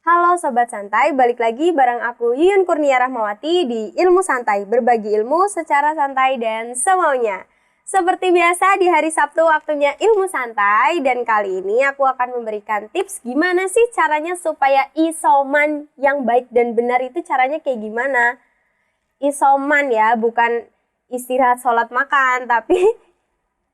Halo Sobat Santai, balik lagi bareng aku Yuyun Kurnia Rahmawati di Ilmu Santai, berbagi ilmu secara santai dan semaunya. Seperti biasa di hari Sabtu waktunya Ilmu Santai, dan kali ini aku akan memberikan tips gimana sih caranya supaya isoman yang baik dan benar itu caranya kayak gimana. Isoman ya, bukan istirahat sholat makan, tapi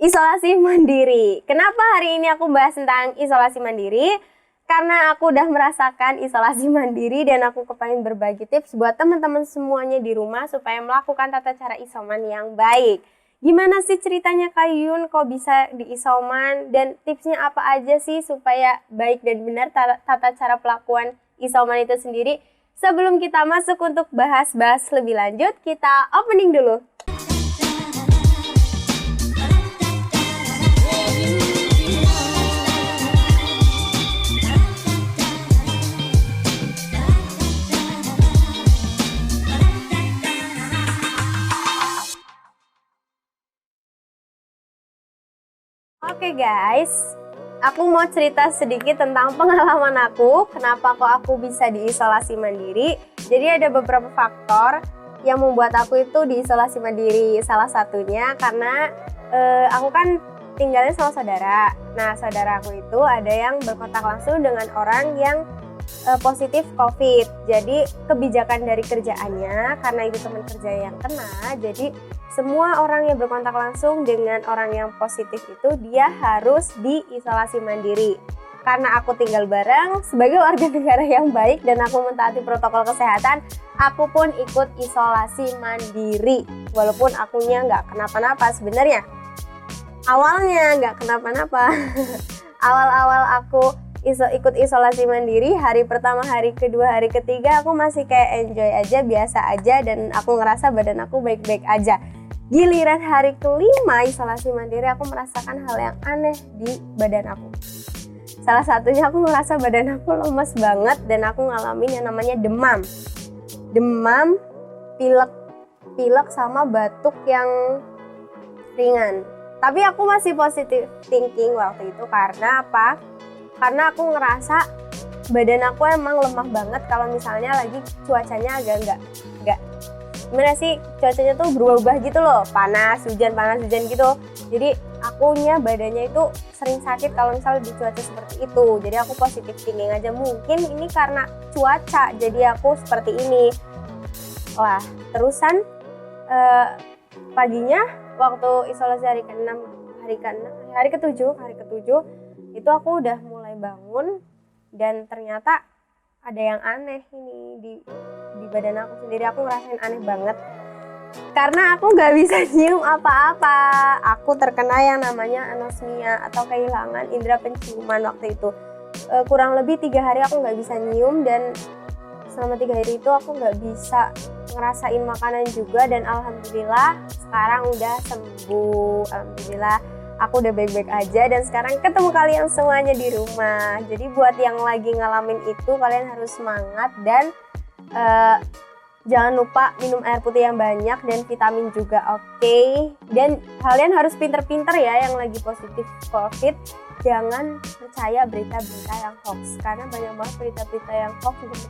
isolasi mandiri. Kenapa hari ini aku bahas tentang isolasi mandiri? Karena aku udah merasakan isolasi mandiri dan aku kepengen berbagi tips buat teman-teman semuanya di rumah supaya melakukan tata cara isoman yang baik. Gimana sih ceritanya Kak Yun kok bisa di isoman dan tipsnya apa aja sih supaya baik dan benar tata cara pelakuan isoman itu sendiri? Sebelum kita masuk untuk bahas-bahas lebih lanjut, kita opening dulu. Oke guys, aku mau cerita sedikit tentang pengalaman aku, kenapa kok aku bisa diisolasi mandiri. Jadi ada beberapa faktor yang membuat aku itu diisolasi mandiri. Salah satunya karena aku kan tinggalnya sama saudara. Nah, saudara aku itu ada yang berkontak langsung dengan orang yang positif COVID. Jadi kebijakan dari kerjaannya, karena itu teman kerja yang kena, jadi semua orang yang berkontak langsung dengan orang yang positif itu dia harus diisolasi mandiri. Karena aku tinggal bareng sebagai warga negara yang baik dan aku mentaati protokol kesehatan, aku pun ikut isolasi mandiri. Walaupun akunya nggak kenapa-napa sebenarnya. Awalnya nggak kenapa-napa. Awal-awal aku ikut isolasi mandiri, hari pertama, hari kedua, hari ketiga aku masih kayak enjoy aja, biasa aja, dan aku ngerasa badan aku baik-baik aja. Giliran hari kelima isolasi mandiri, aku merasakan hal yang aneh di badan aku. Salah satunya aku ngerasa badan aku lemes banget dan aku ngalamin yang namanya demam. Demam, pilek sama batuk yang ringan. Tapi aku masih positive thinking waktu itu karena apa? Karena aku ngerasa badan aku emang lemah banget kalau misalnya lagi cuacanya agak enggak gimana sih, cuacanya tuh berubah-ubah gitu loh, panas hujan gitu. Jadi akunya badannya itu sering sakit kalau misalnya di cuaca seperti itu. Jadi aku positive thinking aja, mungkin ini karena cuaca jadi aku seperti ini. Wah, terusan paginya waktu isolasi hari ke-7 itu aku udah mulai bangun dan ternyata ada yang aneh ini di badan aku sendiri. Aku ngerasain aneh banget karena aku nggak bisa nyium apa-apa. Aku terkena yang namanya anosmia atau kehilangan indera penciuman waktu itu. Kurang lebih 3 hari aku nggak bisa nyium, dan selama 3 hari itu aku nggak bisa ngerasain makanan juga, dan alhamdulillah sekarang udah sembuh. Alhamdulillah aku udah baik-baik aja dan sekarang ketemu kalian semuanya di rumah. Jadi buat yang lagi ngalamin itu, kalian harus semangat dan jangan lupa minum air putih yang banyak dan vitamin juga, oke? Dan kalian harus pinter-pinter ya yang lagi positif COVID. Jangan percaya berita-berita yang hoax, karena banyak banget berita-berita yang hoax untuk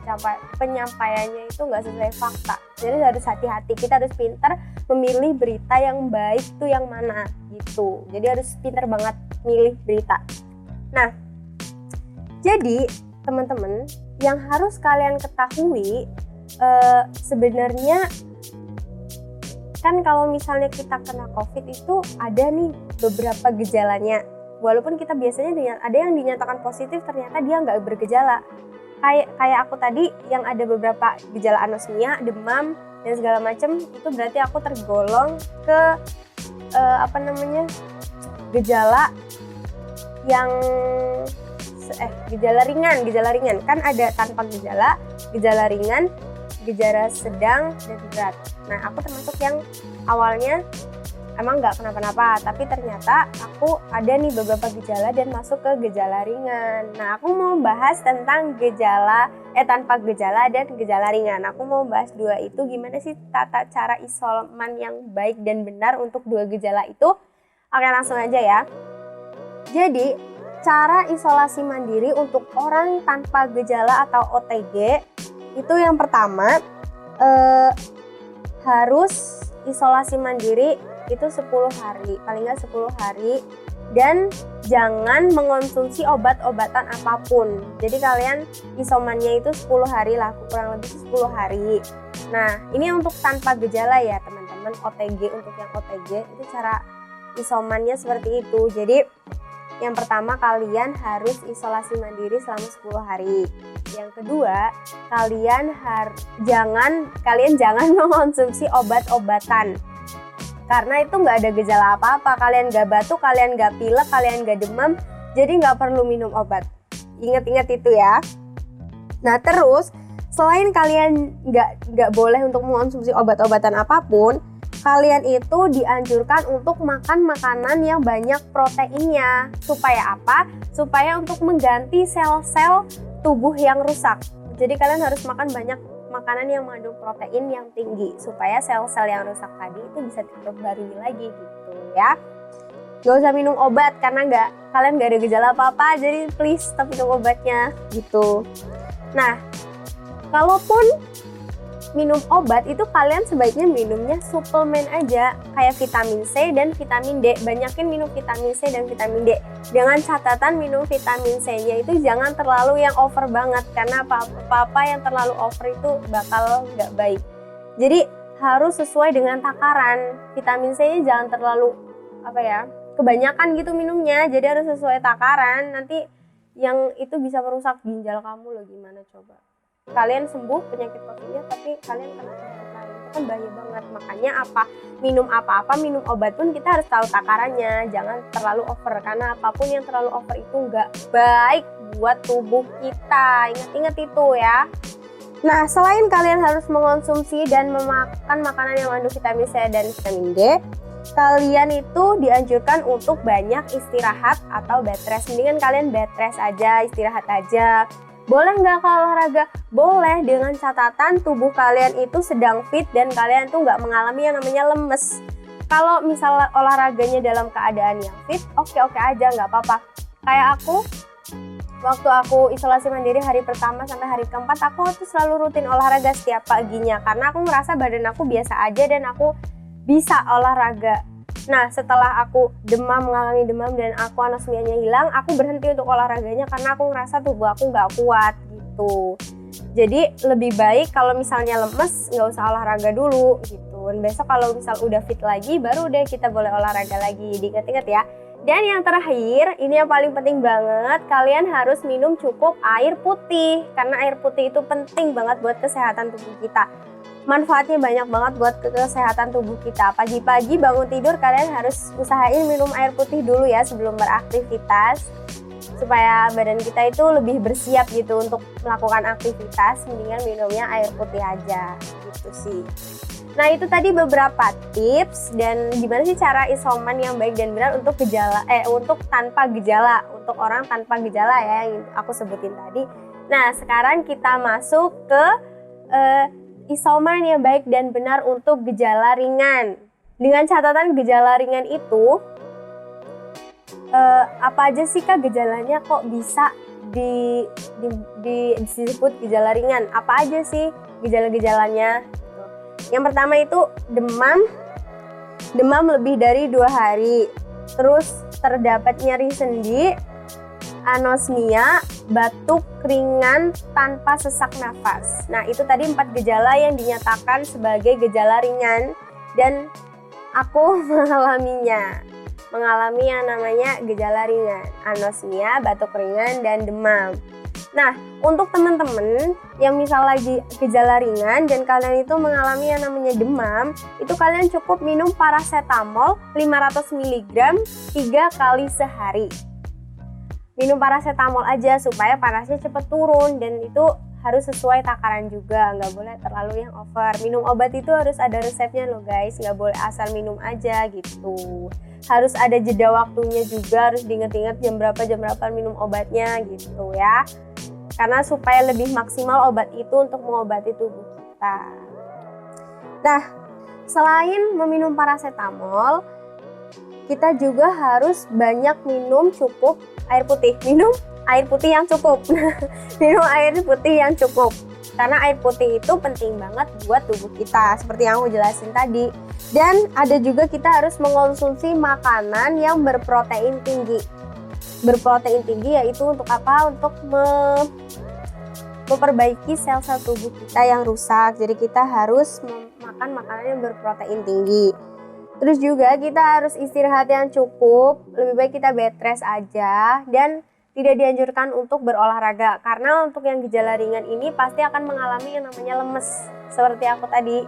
penyampaiannya itu nggak sesuai fakta. Jadi harus hati-hati, kita harus pinter memilih berita yang baik itu yang mana gitu. Jadi harus pinter banget milih berita. Nah, jadi teman-teman yang harus kalian ketahui, sebenarnya kan kalau misalnya kita kena COVID itu ada nih beberapa gejalanya. Walaupun kita biasanya ada yang dinyatakan positif, ternyata dia nggak bergejala. Kayak aku tadi yang ada beberapa gejala anosmia, demam dan segala macam, itu berarti aku tergolong ke gejala yang gejala ringan. Kan ada tanpa gejala ringan, gejala sedang dan berat. Nah, aku termasuk yang awalnya emang nggak kenapa-napa, tapi ternyata aku ada nih beberapa gejala dan masuk ke gejala ringan. Nah, aku mau bahas tentang tanpa gejala dan gejala ringan. Aku mau bahas dua itu, gimana sih tata cara isoman yang baik dan benar untuk dua gejala itu. Oke, langsung aja ya. Jadi cara isolasi mandiri untuk orang tanpa gejala atau OTG itu yang pertama harus isolasi mandiri itu 10 hari, paling nggak 10 hari, dan jangan mengonsumsi obat-obatan apapun. Jadi kalian isomannya itu 10 hari lah, kurang lebih 10 hari. Nah, ini untuk tanpa gejala ya teman-teman. OTG, untuk yang OTG itu cara isomannya seperti itu. Jadi yang pertama kalian harus isolasi mandiri selama 10 hari. Yang kedua, kalian jangan mengonsumsi obat-obatan. Karena itu nggak ada gejala apa-apa, kalian nggak batuk, kalian nggak pilek, kalian nggak demam, jadi nggak perlu minum obat. Ingat-ingat itu ya. Nah terus, selain kalian nggak boleh untuk mengonsumsi obat-obatan apapun, kalian itu dianjurkan untuk makan makanan yang banyak proteinnya. Supaya apa? Supaya untuk mengganti sel-sel tubuh yang rusak. Jadi kalian harus makan banyak makanan yang mengandung protein yang tinggi supaya sel-sel yang rusak tadi itu bisa diperbarui lagi gitu ya. Gak usah minum obat karena kalian gak ada gejala apa-apa, jadi please stop minum obatnya gitu. Nah, kalaupun minum obat itu kalian sebaiknya minumnya suplemen aja, kayak vitamin C dan vitamin D. Banyakin minum vitamin C dan vitamin D. Dengan catatan minum vitamin C-nya itu jangan terlalu yang over banget, karena apa-apa yang terlalu over itu bakal nggak baik. Jadi harus sesuai dengan takaran. Vitamin C-nya jangan terlalu kebanyakan gitu minumnya. Jadi harus sesuai takaran. Nanti yang itu bisa merusak ginjal kamu loh, gimana coba? Kalian sembuh penyakit COVID-nya tapi kalian kena penyakit lain, itu kan bahaya banget. Makanya minum obat pun kita harus tahu takarannya, jangan terlalu over, karena apapun yang terlalu over itu nggak baik buat tubuh kita. Ingat-ingat itu ya. Nah, selain kalian harus mengonsumsi dan memakan makanan yang mengandung vitamin C dan vitamin D, kalian itu dianjurkan untuk banyak istirahat atau bed rest. Mendingan kalian bed rest aja, istirahat aja. Boleh nggak kalau olahraga? Boleh, dengan catatan tubuh kalian itu sedang fit dan kalian tuh nggak mengalami yang namanya lemes. Kalau misalnya olahraganya dalam keadaan yang fit, oke aja, nggak apa-apa. Kayak aku, waktu aku isolasi mandiri hari pertama sampai hari keempat, aku tuh selalu rutin olahraga setiap paginya. Karena aku merasa badan aku biasa aja dan aku bisa olahraga. Nah, setelah aku mengalami demam dan aku anosmianya hilang, aku berhenti untuk olahraganya karena aku ngerasa tubuh aku nggak kuat gitu. Jadi lebih baik kalau misalnya lemes nggak usah olahraga dulu gitu. Dan besok kalau misal udah fit lagi, baru deh kita boleh olahraga lagi. Diingat-ingat ya. Dan yang terakhir, ini yang paling penting banget, kalian harus minum cukup air putih. Karena air putih itu penting banget buat kesehatan tubuh kita. Manfaatnya banyak banget buat kesehatan tubuh kita. Pagi-pagi bangun tidur kalian harus usahain minum air putih dulu ya sebelum beraktivitas, supaya badan kita itu lebih bersiap gitu untuk melakukan aktivitas. Mendingan minumnya air putih aja gitu sih. Nah, itu tadi beberapa tips dan gimana sih cara isoman yang baik dan benar untuk untuk tanpa gejala, untuk orang tanpa gejala ya yang aku sebutin tadi. Nah, sekarang kita masuk ke isoman yang baik dan benar untuk gejala ringan. Dengan catatan gejala ringan itu, apa aja sih Kak gejalanya kok bisa disebut gejala ringan? Apa aja sih gejala-gejalanya? Yang pertama itu demam lebih dari 2 hari, terus terdapat nyeri sendi, anosmia, batuk ringan tanpa sesak nafas. Nah, itu tadi 4 gejala yang dinyatakan sebagai gejala ringan dan aku mengalami yang namanya gejala ringan, anosmia, batuk ringan, dan demam. Nah, untuk teman-teman yang misal lagi gejala ringan dan kalian itu mengalami yang namanya demam, itu kalian cukup minum paracetamol 500 mg 3 kali sehari. Minum paracetamol aja supaya panasnya cepat turun, dan itu harus sesuai takaran juga, nggak boleh terlalu yang over. Minum obat itu harus ada resepnya loh guys, nggak boleh asal minum aja gitu. Harus ada jeda waktunya juga, harus diinget-inget jam berapa minum obatnya gitu ya. Karena supaya lebih maksimal obat itu untuk mengobati tubuh kita. Nah, selain meminum paracetamol, kita juga harus banyak minum cukup air putih. Minum air putih yang cukup. Minum air putih yang cukup. Karena air putih itu penting banget buat tubuh kita, seperti yang aku jelasin tadi. Dan ada juga kita harus mengonsumsi makanan yang berprotein tinggi. Berprotein tinggi yaitu untuk apa? Untuk memperbaiki sel-sel tubuh kita yang rusak. Jadi kita harus makan makanan yang berprotein tinggi. Terus juga kita harus istirahat yang cukup. Lebih baik kita bed rest aja dan tidak dianjurkan untuk berolahraga karena untuk yang gejala ringan ini pasti akan mengalami yang namanya lemes. Seperti aku tadi,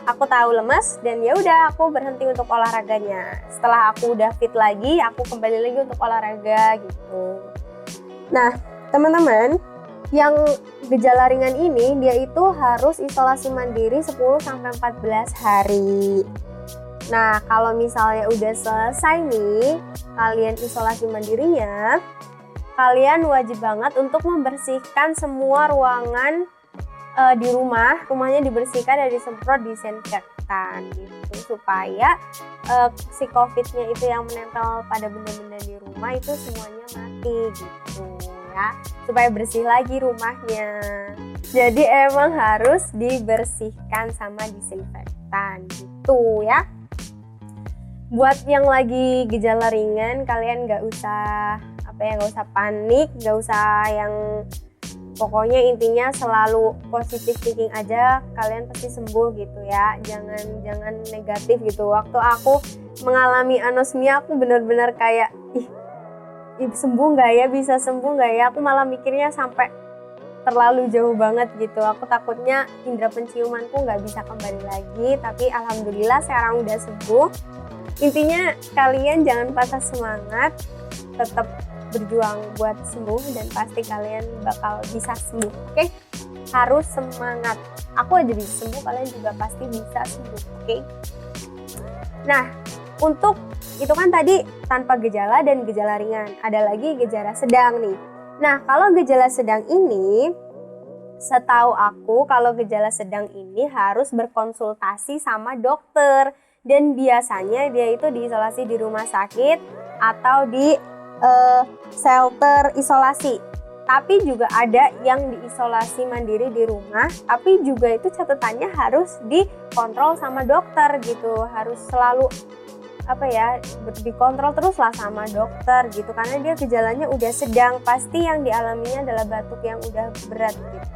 aku tahu lemes dan ya udah aku berhenti untuk olahraganya. Setelah aku udah fit lagi, aku kembali lagi untuk olahraga gitu. Nah, teman-teman, yang gejala ringan ini dia itu harus isolasi mandiri 10-14 hari. Nah, kalau misalnya udah selesai nih, kalian isolasi mandirinya, kalian wajib banget untuk membersihkan semua ruangan di rumah. Rumahnya dibersihkan dan disemprot disinfektan gitu supaya si COVID-nya itu yang menempel pada benda-benda di rumah itu semuanya mati gitu ya, supaya bersih lagi rumahnya. Jadi emang harus dibersihkan sama disinfektan gitu ya. Buat yang lagi gejala ringan, kalian nggak usah nggak usah panik, nggak usah yang pokoknya intinya selalu positive thinking aja, kalian pasti sembuh gitu ya. Jangan negatif gitu. Waktu aku mengalami anosmia, aku benar-benar kayak sembuh nggak ya, bisa sembuh nggak ya, aku malah mikirnya sampai terlalu jauh banget gitu. Aku takutnya indera penciumanku nggak bisa kembali lagi, tapi alhamdulillah sekarang udah sembuh. Intinya kalian jangan patah semangat, tetap berjuang buat sembuh dan pasti kalian bakal bisa sembuh. Oke? Harus semangat. Aku aja bisa sembuh, kalian juga pasti bisa sembuh. Oke? Nah, untuk itu kan tadi tanpa gejala dan gejala ringan. Ada lagi gejala sedang nih. Nah, kalau gejala sedang ini, setahu aku kalau gejala sedang ini harus berkonsultasi sama dokter. Dan biasanya dia itu diisolasi di rumah sakit atau di shelter isolasi. Tapi juga ada yang diisolasi mandiri di rumah, tapi juga itu catatannya harus dikontrol sama dokter gitu. Harus selalu dikontrol terus lah sama dokter gitu, karena dia gejalanya udah sedang, pasti yang dialaminya adalah batuk yang udah berat gitu.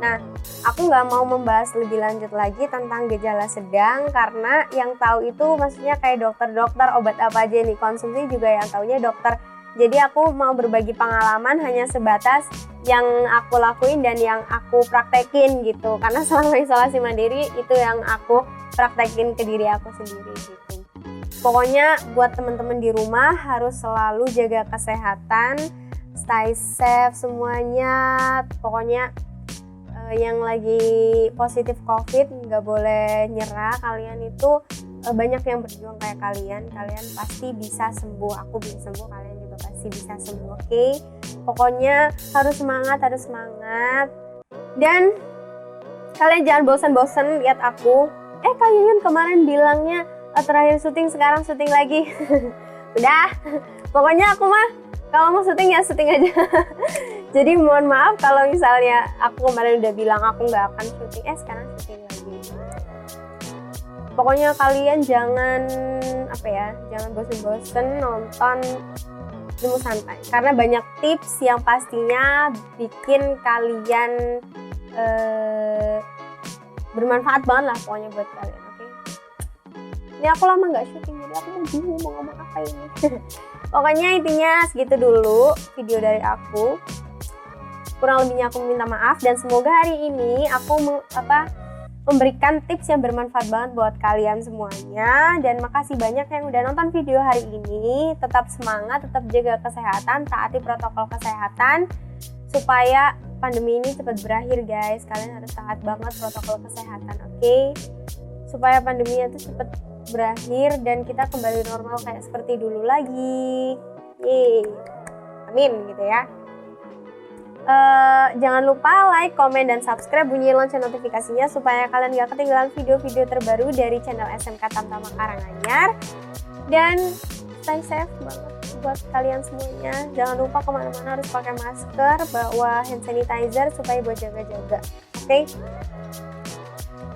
Nah, aku nggak mau membahas lebih lanjut lagi tentang gejala sedang karena yang tahu itu maksudnya kayak dokter-dokter obat apa aja nih konsumsi juga yang taunya dokter. Jadi aku mau berbagi pengalaman hanya sebatas yang aku lakuin dan yang aku praktekin gitu. Karena selama isolasi mandiri itu yang aku praktekin ke diri aku sendiri gitu. Pokoknya buat teman-teman di rumah harus selalu jaga kesehatan, stay safe semuanya. Pokoknya yang lagi positif COVID nggak boleh nyerah. Kalian itu banyak yang berjuang kayak kalian pasti bisa sembuh. Aku bisa sembuh, kalian juga pasti bisa sembuh. Oke? Pokoknya harus semangat dan kalian jangan bosan-bosan lihat aku. Kalian kemarin bilangnya terakhir syuting, sekarang syuting lagi. Udah, pokoknya aku mah kalau mau syuting ya syuting aja. Jadi mohon maaf kalau misalnya aku kemarin udah bilang aku nggak akan syuting, sekarang syuting lagi. Pokoknya kalian jangan bosen-bosen nonton Ilmu Santai, karena banyak tips yang pastinya bikin kalian bermanfaat banget lah pokoknya buat kalian. Oke? Ini aku lama nggak syuting, jadi aku bingung mau ngomong apa ini. Pokoknya intinya segitu dulu video dari aku. Kurang lebihnya aku minta maaf dan semoga hari ini aku memberikan tips yang bermanfaat banget buat kalian semuanya. Dan makasih banyak yang udah nonton video hari ini. Tetap semangat, tetap jaga kesehatan, taati protokol kesehatan supaya pandemi ini cepat berakhir guys. Kalian harus taat banget protokol kesehatan, oke? Supaya pandeminya itu cepat berakhir dan kita kembali normal kayak seperti dulu lagi. Yeay. Amin gitu ya. Jangan lupa like, komen, dan subscribe, bunyi lonceng notifikasinya supaya kalian gak ketinggalan video-video terbaru dari channel SMK Tamtama Karanganyar. Dan stay safe banget buat kalian semuanya. Jangan lupa kemana-mana harus pakai masker, bawa hand sanitizer supaya buat jaga-jaga. Oke?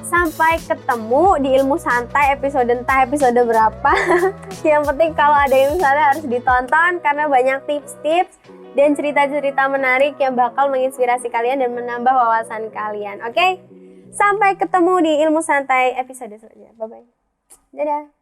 Sampai ketemu di Ilmu Santai episode entah episode berapa. Yang penting kalau ada Ilmu Santai harus ditonton karena banyak tips-tips dan cerita-cerita menarik yang bakal menginspirasi kalian dan menambah wawasan kalian. Oke? Sampai ketemu di Ilmu Santai episode selanjutnya. Bye-bye. Dadah.